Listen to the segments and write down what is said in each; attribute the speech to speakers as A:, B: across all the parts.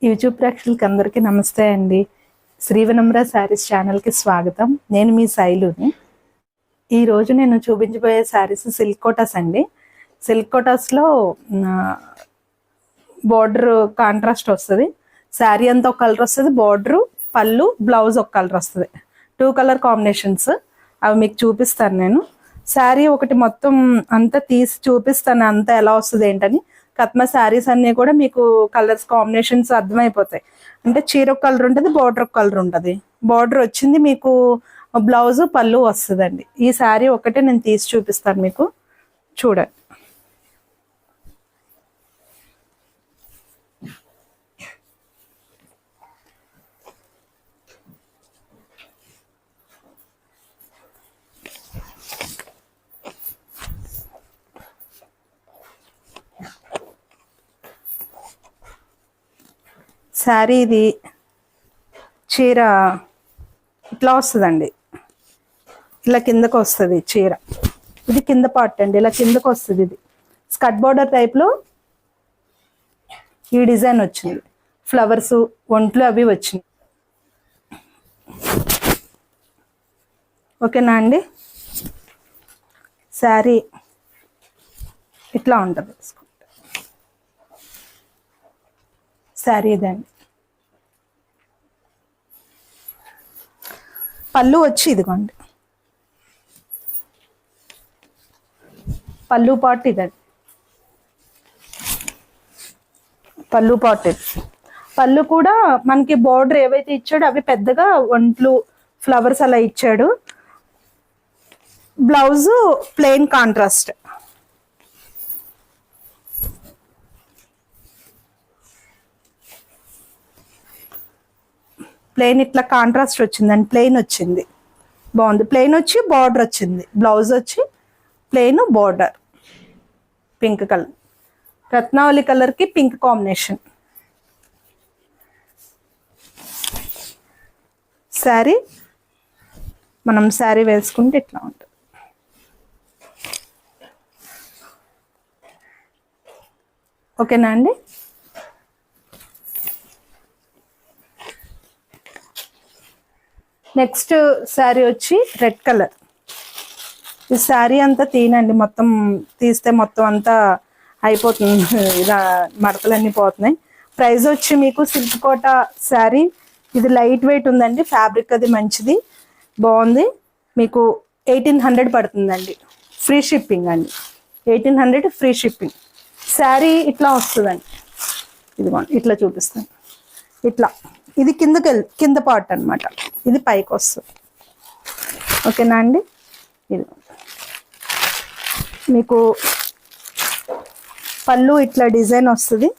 A: YouTube ప్రేక్షకులకి అందరికీ నమస్తే అండి. శ్రీవనమ్ర శారీస్ ఛానల్కి స్వాగతం. నేను మీ శైలుని. ఈరోజు నేను చూపించబోయే శారీస్ సిల్క్ కోటాస్ అండి. సిల్క్ కోటాస్లో బార్డర్ కాంట్రాస్ట్ వస్తుంది. శారీ అంతా ఒక కలర్ వస్తుంది, బార్డరు పళ్ళు బ్లౌజ్ ఒక కలర్ వస్తుంది. 2 కలర్ కాంబినేషన్స్ అవి మీకు చూపిస్తాను. నేను శారీ ఒకటి మొత్తం అంతా తీసి చూపిస్తాను అంతా ఎలా వస్తుంది ఏంటని. కత్మ శారీస్ అన్నీ కూడా మీకు కలర్స్ కాంబినేషన్స్ అర్థమైపోతాయి. అంటే చీర ఒక కలర్ ఉంటుంది, బార్డర్ ఒక కలర్ ఉంటుంది. బార్డర్ వచ్చింది మీకు బ్లౌజ్ పళ్ళు వస్తుందండి. ఈ శారీ ఒకటే నేను తీసి చూపిస్తాను మీకు, చూడండి. శారీ ఇది చీర ఇట్లా వస్తుందండి, ఇలా కిందకు వస్తుంది చీర. ఇది కింద పార్ట్ అండి, ఇలా కిందకు వస్తుంది. ఇది స్కర్ట్ బార్డర్ టైప్లో ఈ డిజైన్ వచ్చింది. ఫ్లవర్స్ ఒంట్లు అవి వచ్చినాయి. ఓకేనా అండి. శారీ ఇట్లా ఉంటుంది. శారీ ఇదండి. పళ్ళు వచ్చి ఇదిగోండి, పళ్ళు పార్ట్ ఇదండి. పళ్ళు పార్ట్ ఇది. పళ్ళు కూడా మనకి బార్డర్ ఏవైతే ఇచ్చాడో అవి పెద్దగా ఒంట్లు ఫ్లవర్స్ అలా ఇచ్చాడు. Blouse plain contrast. ప్లెయిన్ ఇట్లా కాంట్రాస్ట్ వచ్చిందండి, ప్లెయిన్ వచ్చింది, బాగుంది. ప్లెయిన్ వచ్చి బార్డర్ వచ్చింది. బ్లౌజ్ వచ్చి ప్లెయిన్ బార్డర్ పింక్ కలర్, రత్నావళి కలర్కి పింక్ కాంబినేషన్. శారీ మనం శారీ వేసుకుంటే ఇట్లా ఉంటుంది. ఓకేనా అండి. నెక్స్ట్ శారీ వచ్చి రెడ్ కలర్. ఈ శారీ అంతా తీనండి, మొత్తం తీస్తే మొత్తం అంతా అయిపోతుంది, ఇలా మడతలన్నీ పోతున్నాయి. ప్రైస్ వచ్చి మీకు సిల్క్ కోట శారీ ఇది లైట్ వెయిట్ ఉందండి, ఫ్యాబ్రిక్ అది మంచిది, బాగుంది. మీకు 1800 పడుతుందండి, ఫ్రీ షిప్పింగ్ అండి. 1800 ఫ్రీ షిప్పింగ్. శారీ ఇట్లా వస్తుందండి, ఇదిగోండి ఇట్లా చూపిస్తాను. ఇట్లా ఇది కింద పార్ట్ అనమాట, ఇది పైకి వస్తుంది. ఓకేనా అండి. ఇది మీకు పళ్ళు ఇట్లా డిజైన్ వస్తుంది,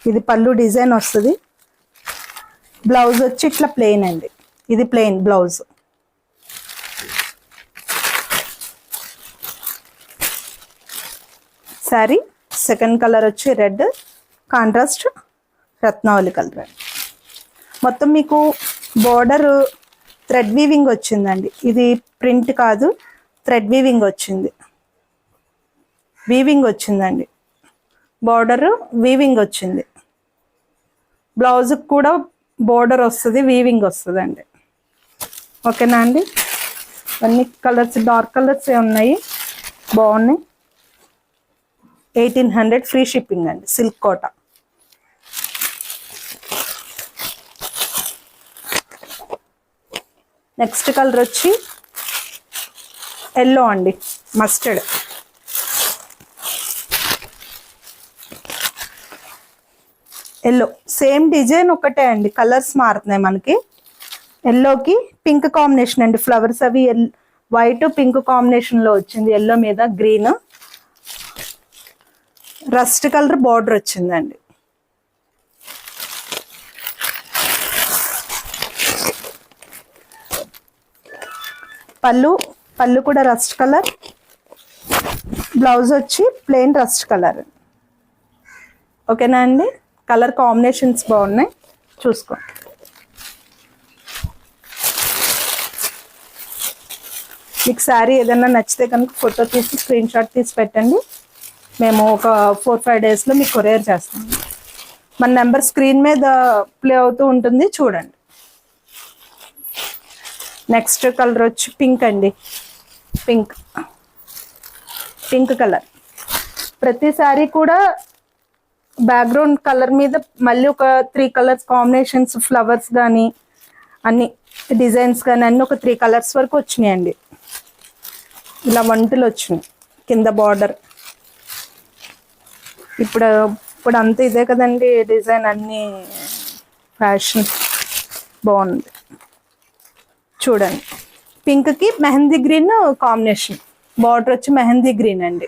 A: ఇది పళ్ళు డిజైన్ వస్తుంది. బ్లౌజ్ వచ్చి ఇట్లా ప్లెయిన్ అండి, ఇది plain blouse. Sari second colour వచ్చి రెడ్, కాంట్రాస్ట్ రత్నావళి కలర్. మొత్తం మీకు బోర్డర్ థ్రెడ్ వీవింగ్ వచ్చిందండి. ఇది ప్రింట్ కాదు, థ్రెడ్ వీవింగ్ వచ్చింది. వీవింగ్ వచ్చిందండి, బోర్డర్ వీవింగ్ వచ్చింది. బ్లౌజ్కి కూడా బోర్డర్ వస్తుంది, వీవింగ్ వస్తుందండి. ఓకేనా అండి. అన్ని కలర్స్ డార్క్ కలర్స్ ఉన్నాయి, బాగున్నాయి. 1800 ఫ్రీ షిప్పింగ్ అండి, సిల్క్ కోట. నెక్స్ట్ కలర్ వచ్చి ఎల్లో అండి, మస్టర్డ్. ఎల్లో సేమ్ డిజైన్ ఒకటే అండి, కలర్స్ మారుతున్నాయి మనకి. ఎల్లోకి పింక్ కాంబినేషన్ అండి, ఫ్లవర్స్ అవి వైట్ పింక్ కాంబినేషన్లో వచ్చింది. ఎల్లో మీద గ్రీన్, రస్ట్ కలర్ బార్డర్ వచ్చిందండి. పళ్ళు కూడా రస్ట్ కలర్, బ్లౌజ్ వచ్చి ప్లెయిన్ రస్ట్ కలర్. ఓకేనా అండి. కలర్ కాంబినేషన్స్ బాగున్నాయి, చూసుకోండి. మీకు శారీ ఏదైనా నచ్చితే కనుక ఫోటో తీసి స్క్రీన్ షాట్ తీసి పెట్టండి. మేము ఒక 4-5 డేస్లో మీకు కొరియర్ చేస్తాము. మన నెంబర్ స్క్రీన్ మీద ప్లే అవుతూ ఉంటుంది, చూడండి. నెక్స్ట్ కలర్ వచ్చి పింక్ అండి. Pink colour. ప్రతిసారి కూడా బ్యాక్గ్రౌండ్ కలర్ మీద మళ్ళీ ఒక 3 కలర్స్ కాంబినేషన్స్, ఫ్లవర్స్ కానీ అన్ని డిజైన్స్ కానీ అన్ని ఒక 3 కలర్స్ వరకు వచ్చినాయండి. ఇలా వంటలు వచ్చినాయి కింద బార్డర్. ఇప్పుడు అంతా ఇదే కదండి డిజైన్, అన్ని ఫ్యాషన్ బాగుంది. చూడండి, పింక్కి మెహందీ గ్రీన్ కాంబినేషన్. బార్డర్ వచ్చి మెహందీ గ్రీన్ అండి.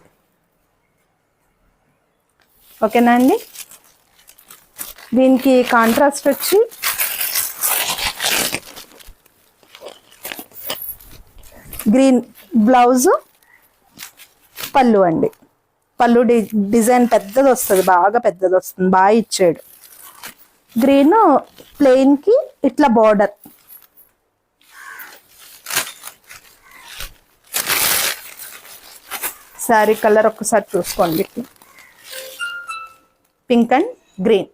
A: ఓకేనా అండి. దీనికి కాంట్రాస్ట్ వచ్చి గ్రీన్ బ్లౌజ్, పళ్ళు అండి. పళ్ళు డిజైన్ పెద్దది వస్తుంది, బాగా పెద్దది వస్తుంది, బాగా ఇచ్చాడు. గ్రీన్ ప్లెయిన్కి ఇట్లా బార్డర్. శారీ కలర్ ఒక్కసారి చూసుకోండి, pink and green.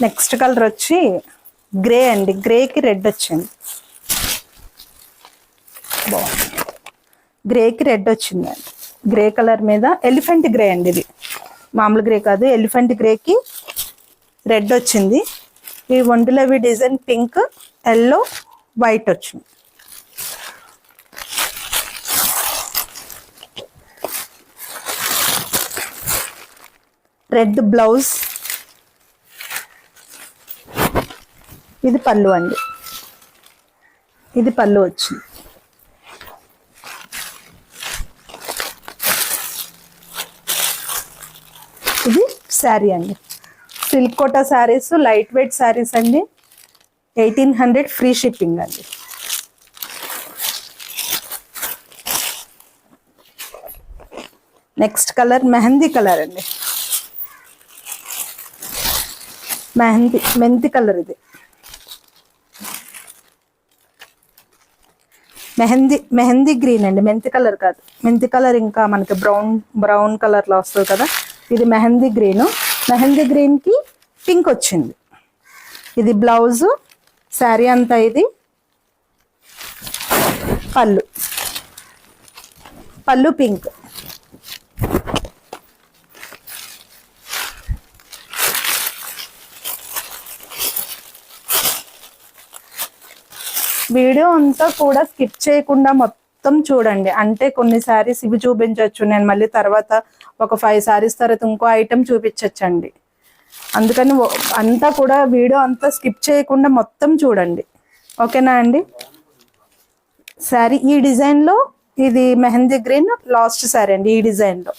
A: Next colour వచ్చి గ్రే అండి. గ్రేకి రెడ్ వచ్చింది, బాగుంది. గ్రేకి రెడ్ వచ్చిందండి. గ్రే కలర్ మీద ఎలిఫెంట్ గ్రే అండి. ఇది మామూలు గ్రే కాదు, ఎలిఫెంట్ గ్రేకి రెడ్ వచ్చింది. ఈ ఒంటిలో డిజైన్ పింక్, ఎల్లో, వైట్ వచ్చింది. Red blouse. ఇది పళ్ళు అండి. ఇది పళ్ళు వచ్చింది. ఇది శారీ అండి. Silk Kota saris, light weight saris అండి. 1800 ఫ్రీ షిప్పింగ్ అండి. నెక్స్ట్ కలర్ మెహందీ కలర్ అండి. మెంతి కలర్. ఇది మెహందీ గ్రీన్ అండి. మెంతి కలర్ కాదు, మెంతి కలర్ ఇంకా మనకి బ్రౌన్ కలర్ లో వస్తుంది కదా. ఇది మెహందీ గ్రీన్. మెహందీ గ్రీన్ కి పింక్ వచ్చింది. ఇది బ్లౌజ్, శారీ అంతా. ఇది పళ్ళు పింక్. వీడియో అంతా కూడా స్కిప్ చేయకుండా మొత్తం చూడండి. అంటే కొన్ని శారీస్ ఇవి చూపించవచ్చు, నేను మళ్ళీ తర్వాత ఒక 5 శారీస్ తర్వాత ఇంకో ఐటెం చూపించచ్చండి. అందుకని అంతా కూడా వీడియో అంతా స్కిప్ చేయకుండా మొత్తం చూడండి. ఓకేనా అండి. శారీ ఈ డిజైన్లో, ఇది మెహందీ గ్రీన్ లాస్ట్ శారీ అండి. ఈ డిజైన్లో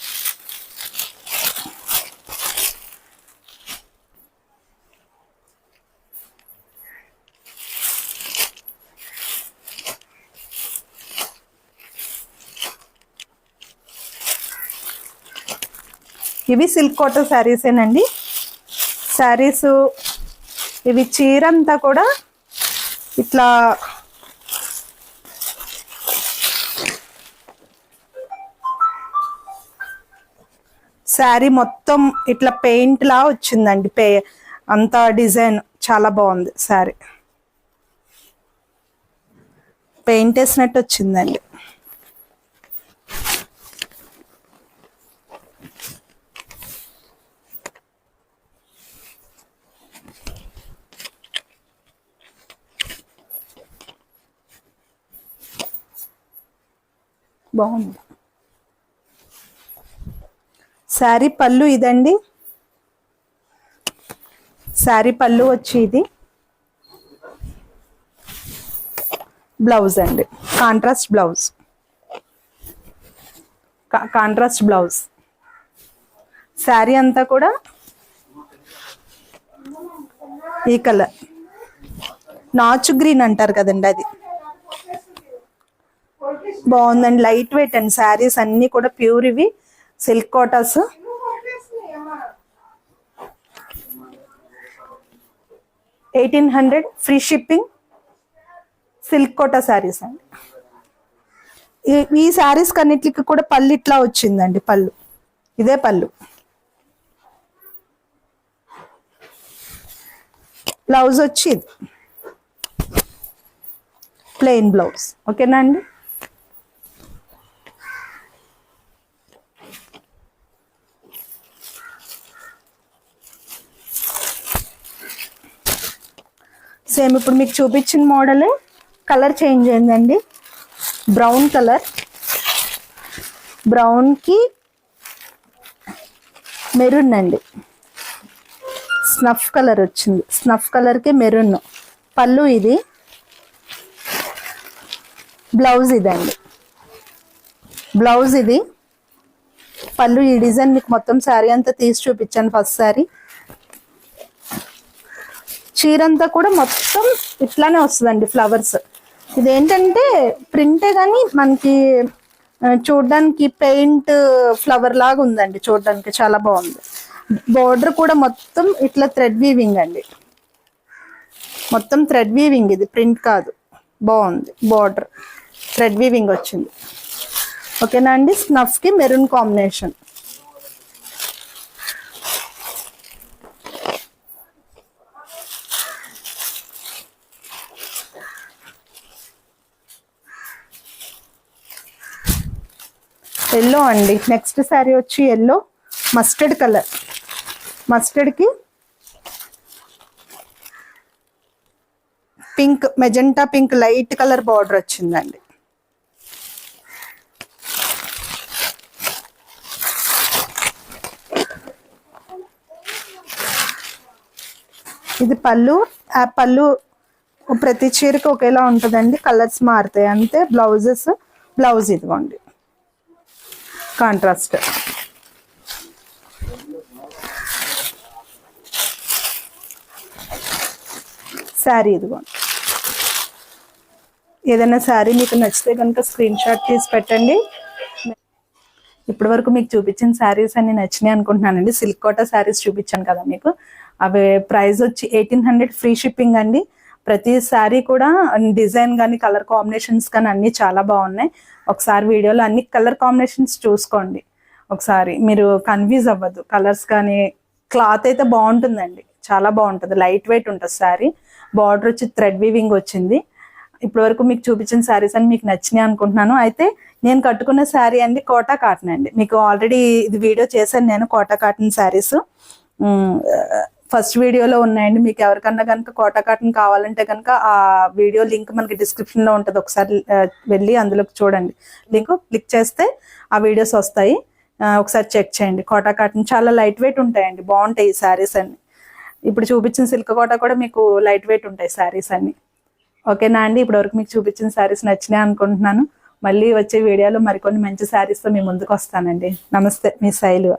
A: ఇవి సిల్క్ కాటన్ శారీసేనండి. శారీస్ ఇవి చీర అంతా కూడా ఇట్లా శారీ మొత్తం ఇట్లా పెయింట్ లా వచ్చిందండి. అంతా డిజైన్ చాలా బాగుంది. శారీ పెయింట్ వేసినట్టు వచ్చిందండి. బాగుంది. శారీ పళ్ళు ఇదండి. శారీ పళ్ళు వచ్చి ఇది. బ్లౌజ్ అండి, కాంట్రాస్ట్ బ్లౌజ్. శారీ అంతా కూడా ఈ కలర్, నాచు గ్రీన్ అంటారు కదండి, అది బాగుందండి. లైట్ వెయిట్ అండి. శారీస్ అన్ని కూడా ప్యూర్, ఇవి silk Kotas. $1800 free shipping. Silk Kota saris అండి. ఈ శారీస్ కన్నిటికి కూడా పళ్ళు ఇట్లా వచ్చిందండి. పళ్ళు ఇదే పళ్ళు. బ్లౌజ్ వచ్చి ఇది ప్లెయిన్ బ్లౌజ్. ఓకేనా అండి. సేమ్ ఇప్పుడు మీకు చూపించిన మోడలే, కలర్ చేంజ్ అయిందండి. బ్రౌన్ కలర్, బ్రౌన్కి మెరూన్ అండి. స్నఫ్ కలర్ వచ్చింది. స్నఫ్ కలర్కి మెరూన్. పళ్ళు ఇది, బ్లౌజ్ ఇదండి. బ్లౌజ్ ఇది, పళ్ళు ఈ డిజైన్ మీకు మొత్తం శారీ అంతా తీసి చూపించాను ఫస్ట్ శారీ. చీరంతా కూడా మొత్తం ఇట్లానే వస్తుందండి ఫ్లవర్స్. ఇదేంటంటే ప్రింటే కానీ మనకి చూడడానికి పెయింట్ ఫ్లవర్ లాగా ఉందండి. చూడడానికి చాలా బాగుంది. బోర్డర్ కూడా మొత్తం ఇట్లా థ్రెడ్ వీవింగ్ అండి. మొత్తం థ్రెడ్ వీవింగ్, ఇది ప్రింట్ కాదు. బాగుంది. బోర్డర్ థ్రెడ్ వీవింగ్ వచ్చింది. ఓకేనా అండి. స్నఫ్కి మెరూన్ కాంబినేషన్. ఎల్లో అండి. నెక్స్ట్ శారీ వచ్చి ఎల్లో, మస్టర్డ్ కలర్. మస్టర్డ్కి pink, magenta pink light colour border వచ్చిందండి. ఇది పళ్ళు. ఆ పళ్ళు ప్రతి చీరకి ఒకేలా ఉంటుందండి. కలర్స్ మారుతాయి అంతే. బ్లౌజ్ ఇదిగోండి కాంట్రాస్ట్. శారీ ఇదిగోండి. ఏదైనా శారీ మీకు నచ్చితే కనుక స్క్రీన్ షాట్ తీసి పెట్టండి. ఇప్పటి వరకు మీకు చూపించిన శారీస్ అన్ని నచ్చినాయి అనుకుంటున్నానండి. సిల్క్ కోటా శారీస్ చూపించాను కదా మీకు. అవి ప్రైస్ వచ్చి 1800, ఫ్రీ షిప్పింగ్ అండి. ప్రతి శారీ కూడా డిజైన్ కానీ కలర్ కాంబినేషన్స్ కానీ అన్నీ చాలా బాగున్నాయి. ఒకసారి వీడియోలో అన్ని కలర్ కాంబినేషన్స్ చూసుకోండి. ఒకసారి మీరు కన్ఫ్యూజ్ అవ్వద్దు. కలర్స్ కానీ క్లాత్ అయితే బాగుంటుందండి. చాలా బాగుంటుంది. లైట్ వెయిట్ ఉంటుంది శారీ. బార్డర్ వచ్చి థ్రెడ్ వీవింగ్ వచ్చింది. ఇప్పటి వరకు మీకు చూపించిన శారీస్ అని మీకు నచ్చినాయి అనుకుంటున్నాను. అయితే నేను కట్టుకున్న శారీ అండి కోటా కాటన్ అండి. మీకు ఆల్రెడీ ఇది వీడియో చేశాను నేను. కోటా కాటన్ శారీస్ ఫస్ట్ వీడియోలో ఉన్నాయండి. మీకు ఎవరికన్నా కనుక కోటా కాటన్ కావాలంటే కనుక ఆ వీడియో లింక్ మనకి డిస్క్రిప్షన్ లో ఉంటుంది. ఒకసారి వెళ్ళి అందులోకి చూడండి. లింక్ క్లిక్ చేస్తే ఆ వీడియోస్ వస్తాయి. ఒకసారి చెక్ చేయండి. కోటా కాటన్ చాలా లైట్ వెయిట్ ఉంటాయండి. బాగుంటాయి ఈ శారీస్ అన్ని. ఇప్పుడు చూపించిన సిల్క్ కోటా కూడా మీకు లైట్ వెయిట్ ఉంటాయి శారీస్ అన్ని. ఓకేనా అండి. ఇప్పటి వరకు మీకు చూపించిన శారీస్ నచ్చినాయి అనుకుంటున్నాను. మళ్ళీ వచ్చే వీడియోలో మరికొన్ని మంచి శారీస్తో మీ ముందుకు వస్తానండి. నమస్తే, మీ శైలు.